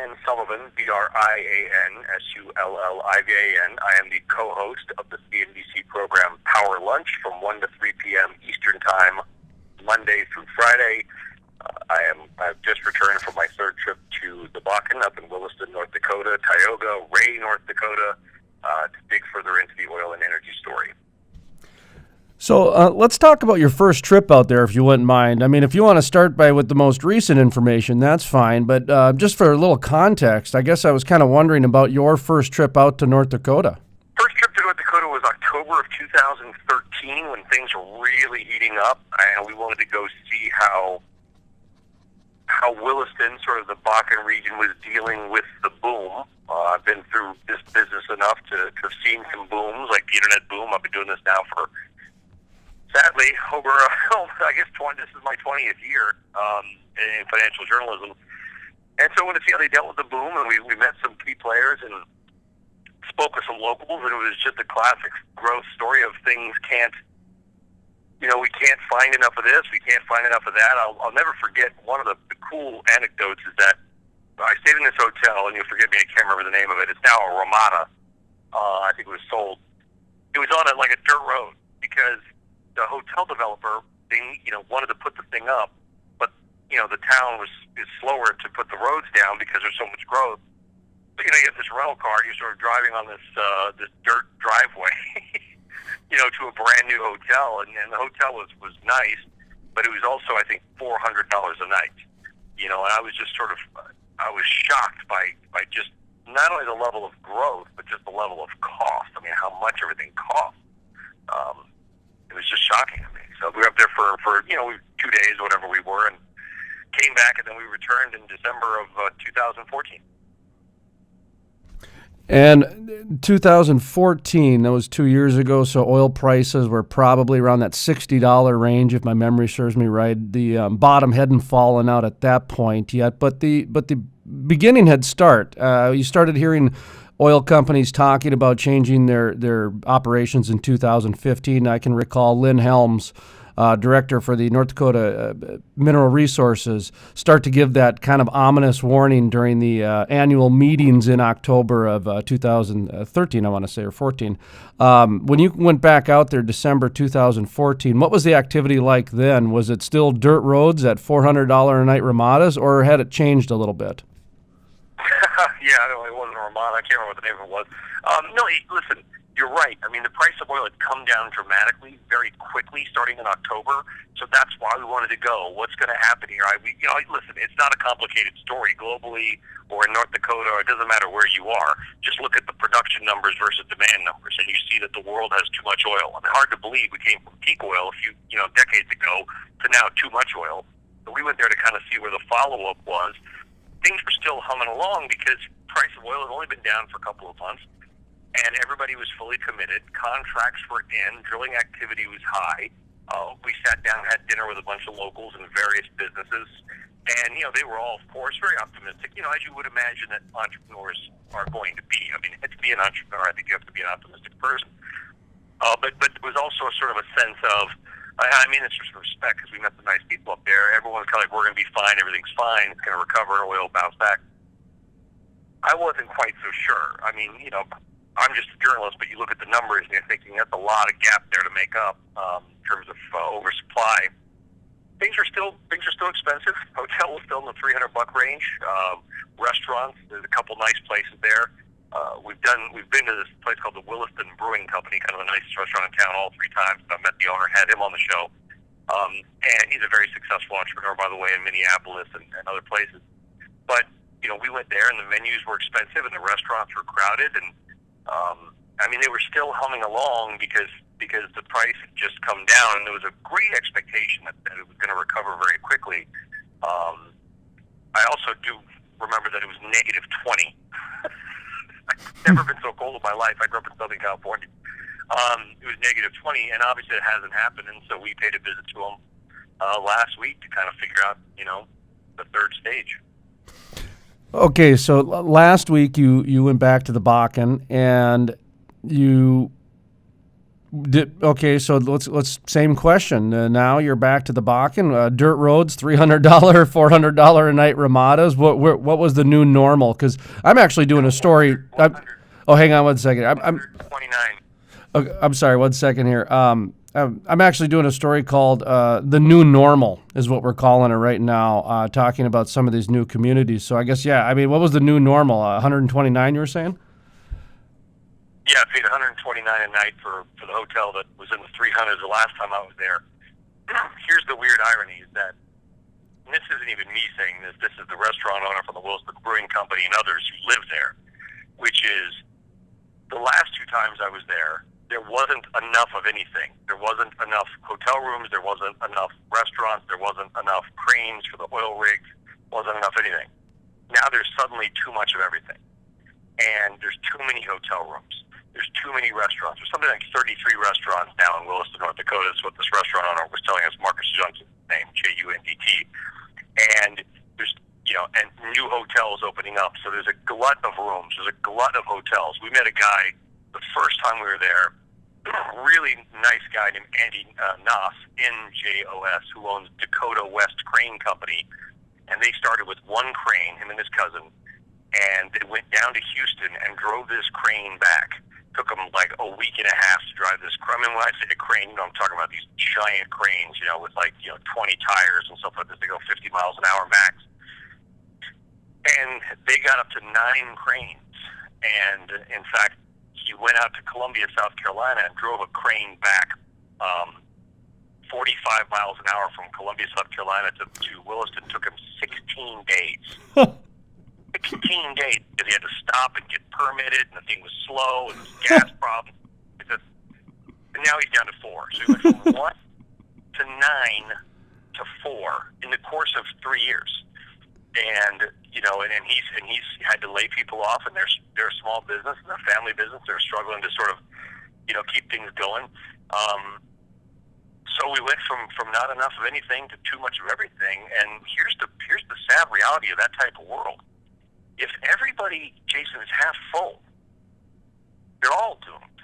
Brian Sullivan, BRIANSULLIVAN. I am the co-host of the CNBC program Power Lunch from 1 to 3 p.m. Eastern Time, Monday through Friday. I've just returned from my third trip to the Bakken up in Williston, North Dakota, Tioga, Ray, North Dakota, to dig further into the oil and energy story. So let's talk about your first trip out there, if you wouldn't mind. I mean, if you want to start with the most recent information, that's fine. But just for a little context, I guess I was kind of wondering about your first trip out to North Dakota. First trip to North Dakota was October of 2013 when things were really heating up, and we wanted to go see how Williston, sort of the Bakken region, was dealing with the boom. I've been through this business enough to have seen some booms, like the internet boom. I've been doing this now for, sadly, over, I guess, this is my 20th year in financial journalism. And so I wanted to see how they dealt with the boom, and we met some key players and spoke with some locals, and it was just a classic growth story of things we can't find enough of this, we can't find enough of that. I'll never forget, one of the cool anecdotes is that I stayed in this hotel, and you'll forgive me, I can't remember the name of it. It's now a Ramada. I think it was sold. It was on a dirt road because the hotel developer, they wanted to put the thing up, but the town is slower to put the roads down because there's so much growth. But you get this rental car, you're sort of driving on this dirt driveway, to a brand new hotel, and the hotel was nice, but it was also, I think, $400 a night. And I was just I was shocked by just not only the level of growth, but just the level of cost. I mean, how much everything costs. It was just shocking to me. So we were up there for 2 days, whatever we were, and came back, and then we returned in December of 2014. And 2014, that was 2 years ago, so oil prices were probably around that $60 range, if my memory serves me right. The bottom hadn't fallen out at that point yet, but the beginning had you started hearing oil companies talking about changing their operations in 2015. I can recall Lynn Helms, director for the North Dakota Mineral Resources, start to give that kind of ominous warning during the annual meetings in October of 2013, I want to say, or 14. When you went back out there December 2014, what was the activity like then? Was it still dirt roads at $400 a night Ramadas, or had it changed a little bit? Yeah, it wasn't a Ramada. I can't remember what the name of it was. No, listen, you're right. I mean, the price of oil had come down dramatically, very quickly, starting in October. So that's why we wanted to go. What's going to happen here? Listen, it's not a complicated story globally or in North Dakota, or it doesn't matter where you are. Just look at the production numbers versus demand numbers, and you see that the world has too much oil. I mean, hard to believe we came from peak oil a few decades ago to now too much oil. So we went there to kind of see where the follow-up was. Things were still humming along because price of oil had only been down for a couple of months, and everybody was fully committed. Contracts were in. Drilling activity was high. We sat down, had dinner with a bunch of locals in various businesses, and they were all, of course, very optimistic. As you would imagine that entrepreneurs are going to be. I mean, to be an entrepreneur, I think you have to be an optimistic person. But it was also sort of a sense of, I mean this with respect, because we met some nice people up there. Everyone's kind of like, we're going to be fine, everything's fine, it's going to recover, oil will bounce back. I wasn't quite so sure. I mean, I'm just a journalist, but you look at the numbers and you're thinking that's a lot of gap there to make up in terms of oversupply. Things are still expensive. Hotel was still in the $300 range. Restaurants, there's a couple nice places there. We've been to this place called the Williston Brewing Company, kind of a nice restaurant in town, all 3 times. I met the owner, had him on the show, and he's a very successful entrepreneur, by the way, in Minneapolis and other places. But we went there, and the menus were expensive, and the restaurants were crowded, and they were still humming along because the price had just come down, and there was a great expectation that it was going to recover very quickly. I also do remember that it was negative 20. I've never been so cold in my life. I grew up in Southern California. It was negative 20, and obviously it hasn't happened, and so we paid a visit to them last week to kind of figure out, the third stage. Okay, so last week you went back to the Bakken, and you Okay, so let's same question. Now you're back to the Bakken. Dirt roads, $300, $400 a night Ramadas. What was the new normal? Because I'm actually doing a story. Hang on one second. I'm 29. I'm sorry. 1 second here. I'm actually doing a story called "The New Normal" is what we're calling it right now, talking about some of these new communities. So I guess I mean, what was the new normal? 129, you were saying? Yeah, I paid $129 a night for the hotel that was in the 300s the last time I was there. Here's the weird irony is that, and this isn't even me saying this, this is the restaurant owner from the Williston Brewing Company and others who live there, which is the last two times I was there wasn't enough of anything. There wasn't enough hotel rooms, there wasn't enough restaurants, there wasn't enough cranes for the oil rigs, wasn't enough anything. Now there's suddenly too much of everything. And there's too many hotel rooms. There's too many restaurants. There's something like 33 restaurants now in Williston, North Dakota. That's what this restaurant owner was telling us, Marcus Junk's name, Jundt. And there's, and new hotels opening up. So there's a glut of rooms. There's a glut of hotels. We met a guy the first time we were there, really nice guy named Andy Noss, NJOS, who owns Dakota West Crane Company. And they started with one crane, him and his cousin, and they went down to Houston and drove this crane back. Took them like a week and a half to drive this. I mean, when I say a crane, I'm talking about these giant cranes, with 20 tires and stuff like this. They go 50 miles an hour max. And they got up to 9 cranes. And in fact, he went out to Columbia, South Carolina, and drove a crane back 45 miles an hour from Columbia, South Carolina to Williston. Took him 16 days. 16 days because he had to stop and get permitted, and the thing was slow, and gas problems. And now he's down to 4. So he went from 1 to 9 to 4 in the course of 3 years. And and he's had to lay people off, and they're a small business, and they're a family business. They're struggling to sort of keep things going. So we went from not enough of anything to too much of everything. And here's the sad reality of that type of world. If everybody, Jason, is half full, they're all doomed.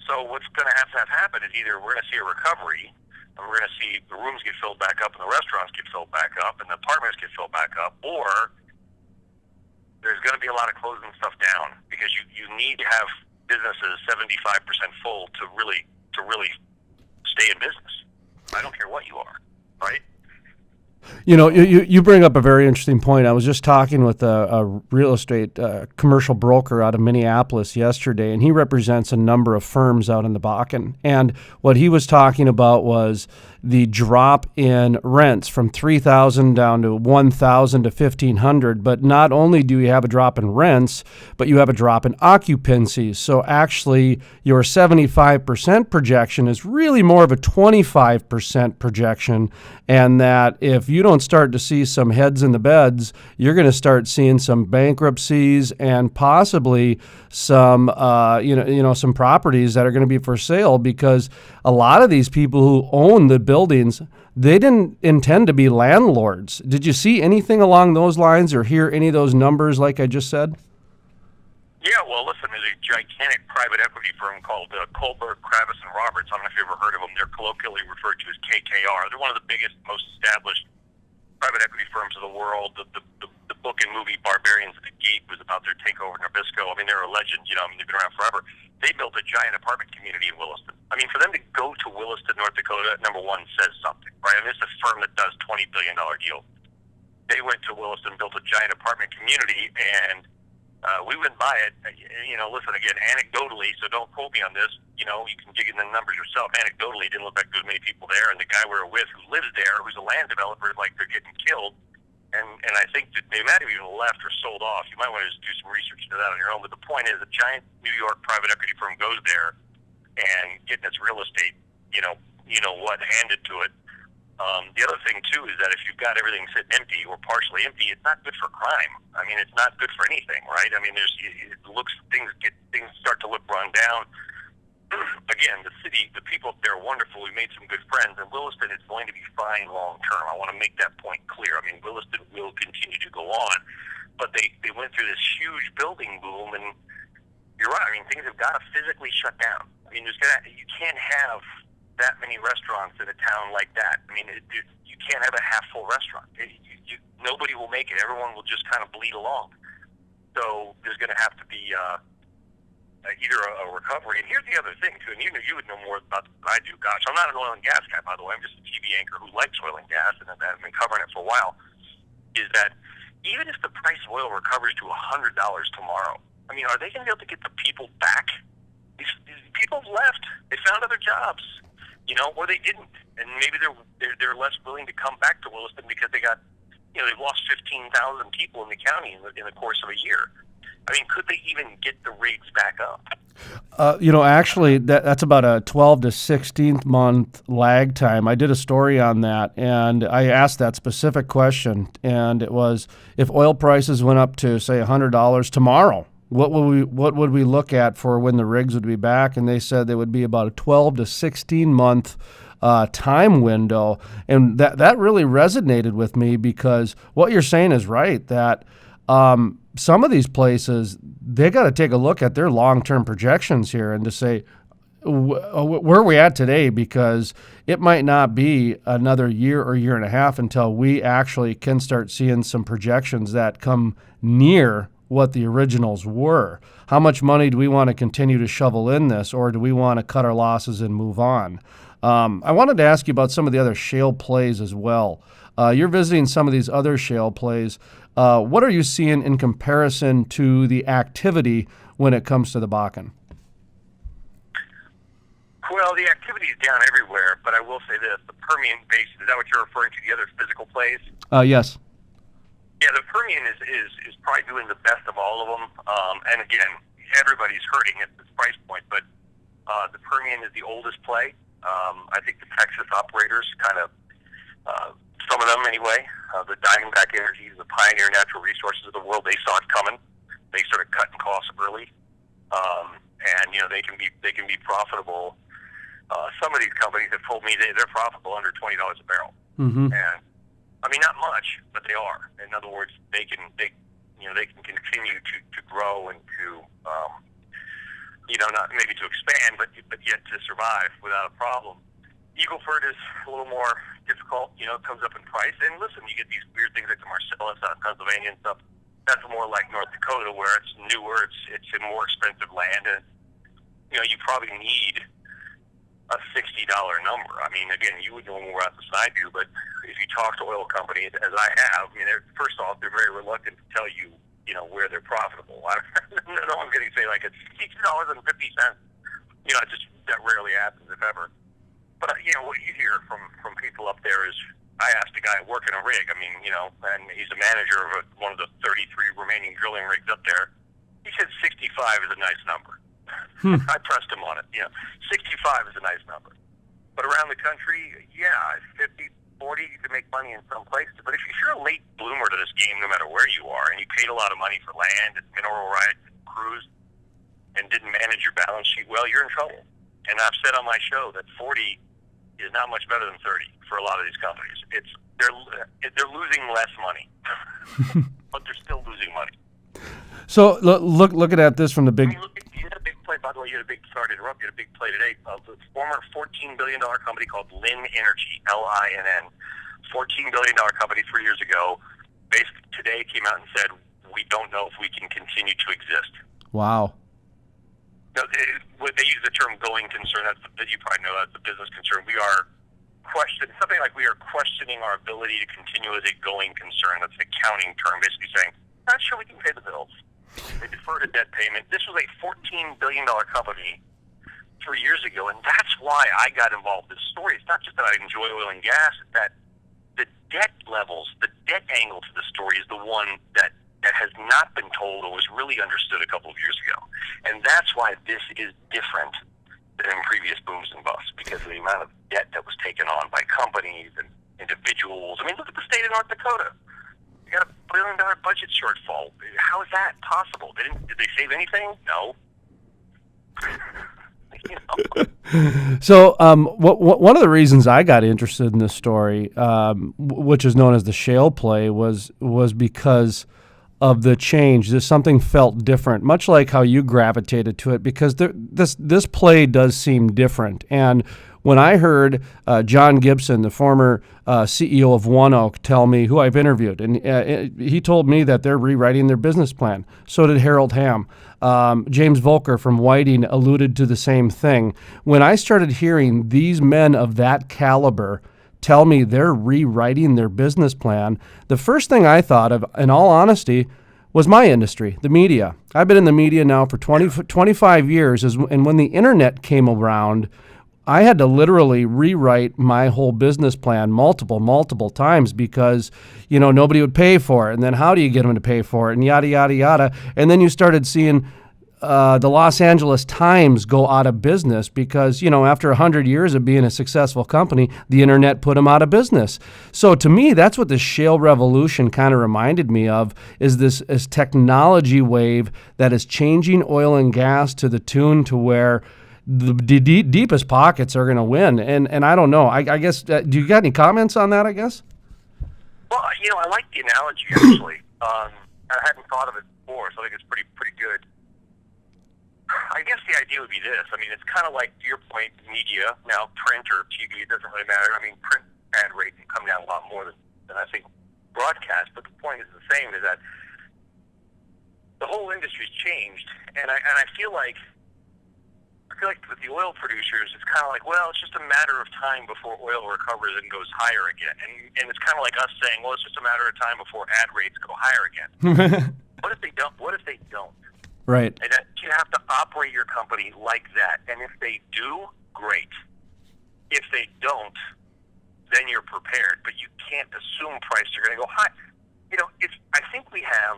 So what's going to have happen is either we're going to see a recovery, and we're going to see the rooms get filled back up, and the restaurants get filled back up, and the apartments get filled back up, or there's going to be a lot of closing stuff down because you need to have businesses 75% full to really stay in business. I don't care what you are, right? You bring up a very interesting point. I was just talking with a real estate commercial broker out of Minneapolis yesterday, and he represents a number of firms out in the Bakken. And what he was talking about was the drop in rents from $3,000 down to $1,000 to $1,500. But not only do you have a drop in rents, but you have a drop in occupancies. So actually, your 75% projection is really more of a 25% projection, and that if you don't start to see some heads in the beds, you're going to start seeing some bankruptcies and possibly some some properties that are going to be for sale, because a lot of these people who own the buildings, they didn't intend to be landlords. Did you see anything along those lines or hear any of those numbers like I just said? Yeah, well, listen, there's a gigantic private equity firm called Kohlberg, Kravis, and Roberts. I don't know if you've ever heard of them. They're colloquially referred to as KKR. They're one of the biggest, most established private equity firms of the world. The book and movie Barbarians at the Gate was about their takeover in Nabisco. I mean, they're a legend. They've been around forever. They built a giant apartment community in Williston. I mean, for them to go to Williston, North Dakota, number one, says something, right? I mean, it's a firm that does $20 billion deals. They went to Williston, built a giant apartment community, and we went by it. Listen, again, anecdotally, so don't quote me on this. You can dig in the numbers yourself. Anecdotally, it didn't look like there was many people there, and the guy we were with who lives there, who's a land developer, like they're getting killed. And I think that they might have even left or sold off. You might want to just do some research into that on your own. But the point is, a giant New York private equity firm goes there and getting its real estate, handed to it. The other thing too is that if you've got everything sitting empty or partially empty, it's not good for crime. I mean, it's not good for anything, right? I mean, things start to look run down. Again, the city, the people up there are wonderful. We made some good friends, and Williston is going to be fine long term. I want to make that point clear. I mean, Williston will continue to go on, but they went through this huge building boom, and you're you're right. I mean, things have got to physically shut down. I mean, you can't have that many restaurants in a town like that. I mean, you can't have a half-full restaurant. Nobody will make it. Everyone will just kind of bleed along. So there's going to have to be either a recovery. And here's the other thing, too, and you would know more about this than I do. Gosh, I'm not an oil and gas guy, by the way. I'm just a TV anchor who likes oil and gas, and I've been covering it for a while, is that even if the price of oil recovers to $100 tomorrow, I mean, are they going to be able to get the people back? These people have left. They found other jobs, or they didn't. And maybe they're less willing to come back to Williston because they've lost 15,000 people in the county in the course of a year. I mean, could they even get the rigs back up? Actually, that's about a 12 to 16 month lag time. I did a story on that, and I asked that specific question, and it was, if oil prices went up to, say, $100 tomorrow, what would we look at for when the rigs would be back? And they said there would be about a 12 to 16 month time window, and that really resonated with me, because what you're saying is right, that some of these places, they got to take a look at their long-term projections here and to say, where are we at today? Because it might not be another year or year and a half until we actually can start seeing some projections that come near what the originals were. How much money do we want to continue to shovel in this, or do we want to cut our losses and move on? I wanted to ask you about some of the other shale plays as well. You're visiting some of these other shale plays. What are you seeing in comparison to the activity when it comes to the Bakken? Well, the activity is down everywhere, but I will say this: the Permian Basin, is that what you're referring to, the other physical plays? Yes. Yeah, the Permian is probably doing the best of all of them. And again, everybody's hurting at this price point, but the Permian is the oldest play. I think the Texas operators kind of, some of them anyway, the Diamondback Energy, the Pioneer Natural Resources of the world, they saw it coming. They started cutting costs early, and they can be profitable. Some of these companies have told me they're profitable under $20 a barrel, and I mean not much, but they are. In other words, they can continue to grow and to not maybe to expand, but yet to survive without a problem. Eagleford is a little more difficult, it comes up in price. And listen, you get these weird things like the Marcellus out in Pennsylvania and stuff. That's more like North Dakota, where it's newer, it's a more expensive land, and you probably need a $60 number. I mean, again, you would know more about this than I do, but if you talk to oil companies, as I have, first off, they're very reluctant to tell you, where they're profitable. No one's going to say like it's $60.50. That rarely happens, if ever. But what you hear from people up there is, I asked a guy working a rig. I mean, and he's a manager of one of the 33 remaining drilling rigs up there. He said 65 is a nice number. I pressed him on it. 65 is a nice number. But around the country, 50, 40, you can make money in some places. But if you're a late bloomer to this game, no matter where you are, and you paid a lot of money for land and mineral rights and crews and didn't manage your balance sheet well, you're in trouble. And I've said on my show that 40 is not much better than 30 for a lot of these companies. They're losing less money, but they're still losing money. So looking at this from the big. You had a big play, by the way. You had a big. Sorry to interrupt. You had a big play today. The former $14 billion company called Linn Energy, Linn, $14 billion company 3 years ago, basically today came out and said, we don't know if we can continue to exist. Wow. No, they use the term going concern. You probably know that's the business concern. We are something like we are questioning our ability to continue as a going concern. That's an accounting term, basically saying, not sure we can pay the bills. They deferred a debt payment. This was a $14 billion company 3 years ago, and that's why I got involved in this story. It's not just that I enjoy oil and gas, it's that the debt levels, the debt angle to the story is the one that has not been told or was really understood a couple of years ago. And that's why this is different than in previous booms and busts, because of the amount of debt that was taken on by companies and individuals. I mean, look at the state of North Dakota. You got $1 billion budget shortfall. How is that possible? Did they save anything? No. So one of the reasons I got interested in this story, which is known as the shale play, was because of the change. There's something felt different, much like how you gravitated to it, because this play does seem different. And when I heard John Gibson, the former CEO of ONEOK, tell me, who I've interviewed, and he told me that they're rewriting their business plan. So did Harold Hamm. James Volker from Whiting alluded to the same thing. When I started hearing these men of that caliber tell me they're rewriting their business plan, the first thing I thought of, in all honesty, was my industry, the media. I've been in the media now for 25 years, and when the internet came around, I had to literally rewrite my whole business plan multiple times because, nobody would pay for it. And then how do you get them to pay for it? And yada, yada, yada. And then you started seeing the Los Angeles Times go out of business because, after 100 years of being a successful company, the internet put them out of business. So to me, that's what the shale revolution kind of reminded me of, is this technology wave that is changing oil and gas to the tune to where the deepest pockets are going to win. And I don't know. I guess, do you got any comments on that, I guess? Well, I like the analogy, actually. I hadn't thought of it before, so I think it's pretty good. I guess the idea would be this. I mean, it's kind of like, to your point, media, now print or TV, it doesn't really matter. I mean, print ad rate can come down a lot more than I think broadcast, but the point is the same, is that the whole industry's changed, and I feel like with the oil producers, it's kind of like, well, it's just a matter of time before oil recovers and goes higher again. And it's kind of like us saying, well, it's just a matter of time before ad rates go higher again. What if they don't? What if they don't? Right. And that you have to operate your company like that. And if they do, great. If they don't, then you're prepared. But you can't assume prices are going to go high. I think we have,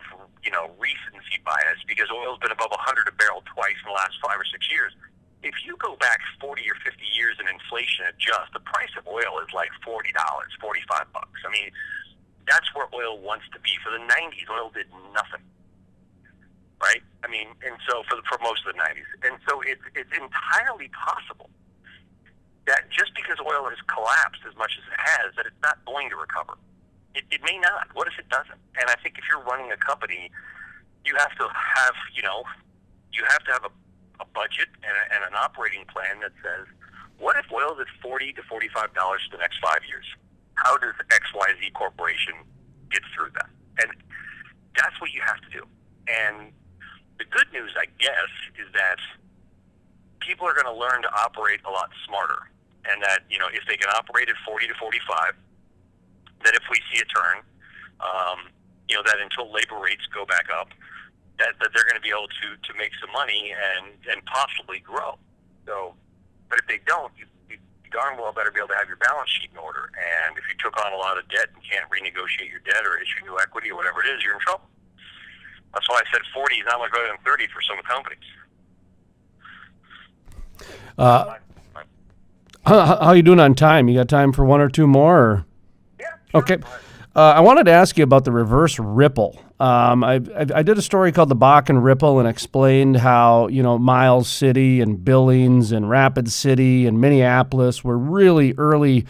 recency bias because oil's been above 100 a barrel twice in the last 5 or 6 years. If you go back 40 or 50 years and inflation adjusts, the price of oil is like $40, $45. I mean, that's where oil wants to be. For the 90s, oil did nothing, right? I mean, and so for most of the 90s. And so it's entirely possible that just because oil has collapsed as much as it has, that it's not going to recover. It may not. What if it doesn't? And I think if you're running a company, you have to have, a budget and an operating plan that says, what if oil is at $40 to $45 for the next 5 years? How does XYZ Corporation get through that? And that's what you have to do. And the good news, I guess, is that people are going to learn to operate a lot smarter. And that, if they can operate at 40 to 45, that if we see a turn, that until labor rates go back up, that they're going to be able to make some money and possibly grow. So, but if they don't, you darn well better be able to have your balance sheet in order. And if you took on a lot of debt and can't renegotiate your debt or issue new equity or whatever it is, you're in trouble. That's why I said 40 is not much better than 30 for some companies. How are you doing on time? You got time for one or two more? Or? Yeah. Sure. Okay. I wanted to ask you about the reverse ripple. I did a story called the Bakken Ripple and explained how, Miles City and Billings and Rapid City and Minneapolis were really early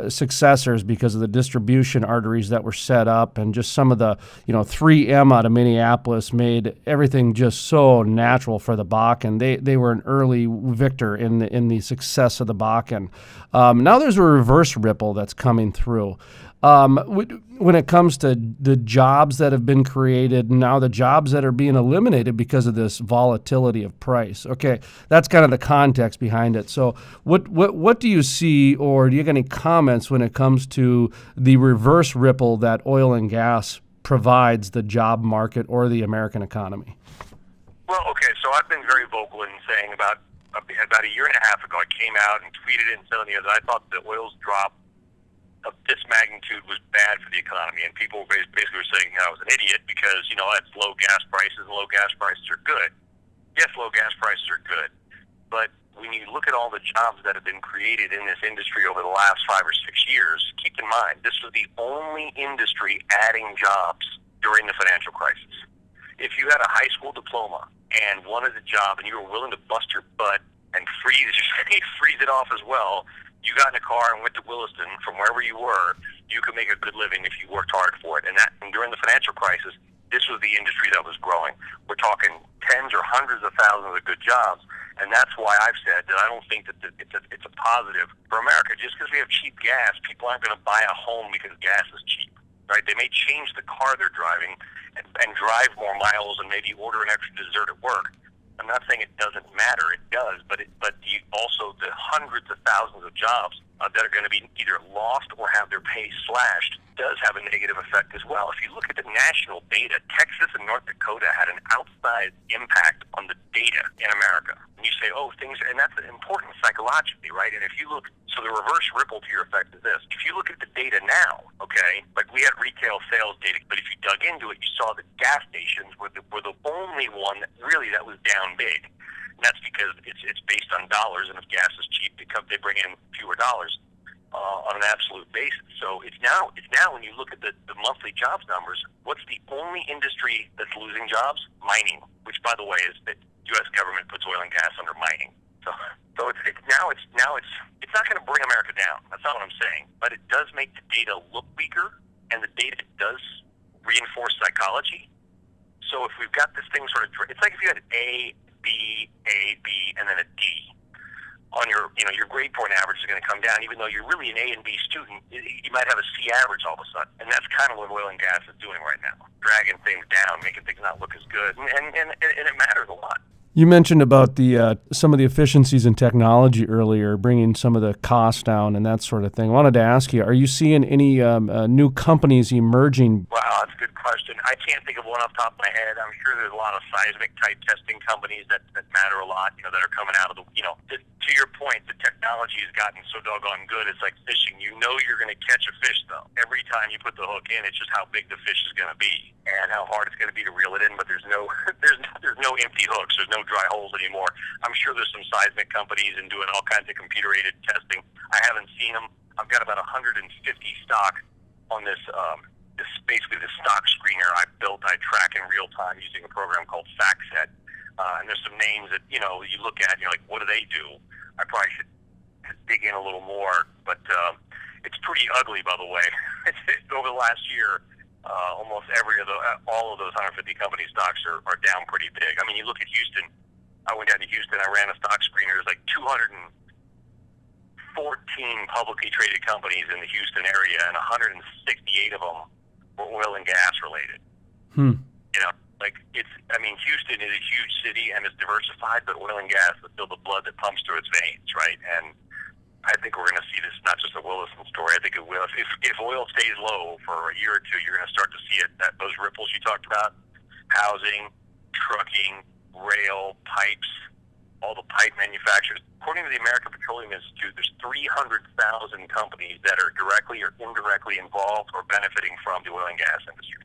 successors because of the distribution arteries that were set up, and just some of the, 3M out of Minneapolis made everything just so natural for the Bakken. They were an early victor in the success of the Bakken. Now there's a reverse ripple that's coming through. When it comes to the jobs that have been created, now the jobs that are being eliminated because of this volatility of price. Okay, that's kind of the context behind it. So what do you see, or do you have any comments when it comes to the reverse ripple that oil and gas provides the job market or the American economy? Well, okay, so I've been very vocal in saying about a year and a half ago, I came out and tweeted it and said on the other, I thought the oil's drop of this magnitude was bad for the economy, and people basically were saying I was an idiot because, that's low gas prices, and low gas prices are good. Yes, low gas prices are good, but when you look at all the jobs that have been created in this industry over the last 5 or 6 years, keep in mind, this was the only industry adding jobs during the financial crisis. If you had a high school diploma and wanted a job and you were willing to bust your butt and freeze it off as well, you got in a car and went to Williston from wherever you were, you could make a good living if you worked hard for it. And during the financial crisis, this was the industry that was growing. We're talking tens or hundreds of thousands of good jobs, and that's why I've said that I don't think that it's a positive for America. Just because we have cheap gas, people aren't going to buy a home because gas is cheap, right? They may change the car they're driving and drive more miles and maybe order an extra dessert at work. I'm not saying it doesn't matter. It does, but also the hundreds of thousands of jobs that are going to be either lost or have their pay slashed does have a negative effect as well. If you look at the national data, Texas and North Dakota had an outsized impact on the data in America. And you say, oh, things, and that's important psychologically, right? And if you look, so the reverse ripple to your effect is this. If you look at the data now, okay, like we had retail sales data, but if you dug into it, you saw that gas stations were the only one that was down big. And that's because it's based on dollars, and if gas is cheap, they bring in fewer dollars on an absolute basis. So it's now when you look at the monthly jobs numbers, what's the only industry that's losing jobs? Mining, which by the way is the U.S. government puts oil and gas under mining. So it's not going to bring America down. That's not what I'm saying. But it does make the data look weaker, and the data does reinforce psychology. So if we've got this thing sort of, it's like if you had A, B, and then a D. On your grade point average is going to come down, even though you're really an A and B student. You might have a C average all of a sudden, and that's kind of what oil and gas is doing right now, dragging things down, making things not look as good, and it matters a lot. You mentioned about the some of the efficiencies in technology earlier, bringing some of the costs down and that sort of thing. I wanted to ask you, are you seeing any new companies emerging? Wow, that's a good question. I can't think of one off the top of my head. I'm sure there's a lot of seismic type testing companies that matter a lot, that are coming out of the, to your point, the technology has gotten so doggone good. It's like fishing. You know you're going to catch a fish, though. Every time you put the hook in, it's just how big the fish is going to be and how hard it's going to be to reel it in. But there's no empty hooks. There's no dry holes anymore. I'm sure there's some seismic companies and doing all kinds of computer-aided testing. I haven't seen them. I've got about 150 stock on this basically the stock screener I built. I track in real time using a program called FactSet. And there's some names that, you look at and you're like, what do they do? I probably should dig in a little more, but it's pretty ugly, by the way. Over the last year, almost all of those 150 company stocks are down pretty big. I mean, you look at Houston. I went down to Houston. I ran a stock screener. There's like 214 publicly traded companies in the Houston area, and 168 of them were oil and gas related. Houston is a huge city and it's diversified, but oil and gas is still the blood that pumps through its veins, right? And I think we're going to see this, not just a Williston story. I think it will. If oil stays low for a year or two, you're going to start to see it. Those ripples you talked about, housing, trucking, rail, pipes, all the pipe manufacturers. According to the American Petroleum Institute, there's 300,000 companies that are directly or indirectly involved or benefiting from the oil and gas industry.